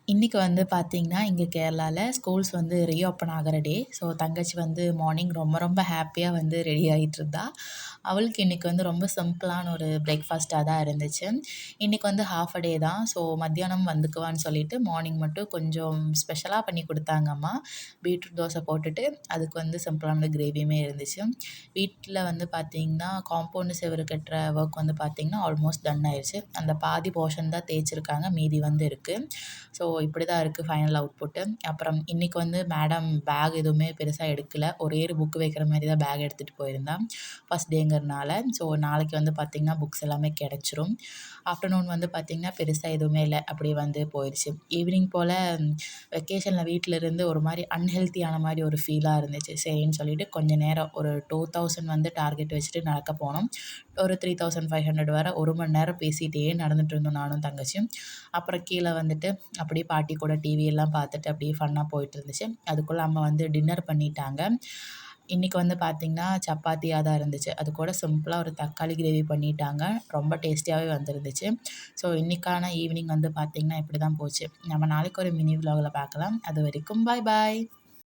இன்றைக்கி வந்து பார்த்திங்கன்னா, இங்கே கேரளால ஸ்கூல்ஸ் வந்து ரீஓப்பன் ஆகிற டே. ஸோ தங்கச்சி வந்து மார்னிங் ரொம்ப ரொம்ப ஹாப்பியாக வந்து ரெடி ஆகிட்டுருந்தா. அவளுக்கு இன்றைக்கி வந்து ரொம்ப சிம்பிளான ஒரு பிரேக்ஃபாஸ்ட்டாக தான் இருந்துச்சு. இன்றைக்கி வந்து ஹாஃப் அ டே தான். ஸோ மத்தியானம் வந்துக்குவான்னு சொல்லிட்டு மார்னிங் மட்டும் கொஞ்சம் ஸ்பெஷலாக பண்ணி கொடுத்தாங்க அம்மா. பீட்ரூட் தோசை போட்டுட்டு அதுக்கு வந்து சிம்பிளான கிரேவியுமே இருந்துச்சு. வீட்டில் வந்து பார்த்திங்கன்னா, காம்பவுண்டு செவுரு கட்டுற ஒர்க் வந்து பார்த்திங்கன்னா ஆல்மோஸ்ட் டன் ஆயிடுச்சு. அந்த பாதி போர்ஷன் தான் தேய்ச்சிருக்காங்க, மீதி வந்து இருக்குது. ஸோ இப்படி தான் இருக்குது ஃபைனல் அவுட்புட்டு. அப்புறம் இன்றைக்கி வந்து மேடம் பேக் எதுவுமே பெருசாக எடுக்கல. ஒரே ஒரு புக் வைக்கிற மாரி தான் பேக் எடுத்துகிட்டு போயிருந்தா. ஃபர்ஸ்ட் டேங்கிறனால. ஸோ நாளைக்கு வந்து பார்த்திங்கன்னா புக்ஸ் எல்லாமே கிடச்சிரும். ஆஃப்டர்நூன் வந்து பார்த்திங்கன்னா பெருசாக எதுவுமே இல்லை. அப்படியே வந்து போயிடுச்சு. ஈவினிங் போல் வெக்கேஷனில் வீட்டில் இருந்து ஒரு மாதிரி அன்ஹெல்த்தியான மாதிரி ஒரு ஃபீலாக இருந்துச்சு. சரின்னு சொல்லிட்டு கொஞ்சம் நேரம் ஒரு 2000 வந்து டார்கெட் வச்சுட்டு நடக்க போனோம். ஒரு 3500 வர 1 மணி நேரம் பேசிகிட்டே நடந்துட்டு இருந்தோம் நானும் தங்கச்சியும். அப்புறம் கீழே வந்துட்டு அப்படியே பாட்டி கூட டிவி எல்லாம் பார்த்துட்டு அப்படியே ஃபன்னாக போயிட்டு இருந்துச்சு. அதுக்குள்ளே அம்மா வந்து டின்னர் பண்ணிட்டாங்க. இன்றைக்கி வந்து பார்த்திங்கன்னா சப்பாத்தியாக தான் இருந்துச்சு. அது கூட சிம்பிளாக ஒரு தக்காளி கிரேவி பண்ணிட்டாங்க. ரொம்ப டேஸ்டியாகவே வந்துருந்துச்சு. ஸோ இன்றைக்கான ஈவினிங் வந்து பார்த்திங்கன்னா இப்படி தான் போச்சு. நம்ம நாளைக்கு ஒரு மினி விலாகில் பார்க்கலாம். அது வரைக்கும் பாய் பாய்.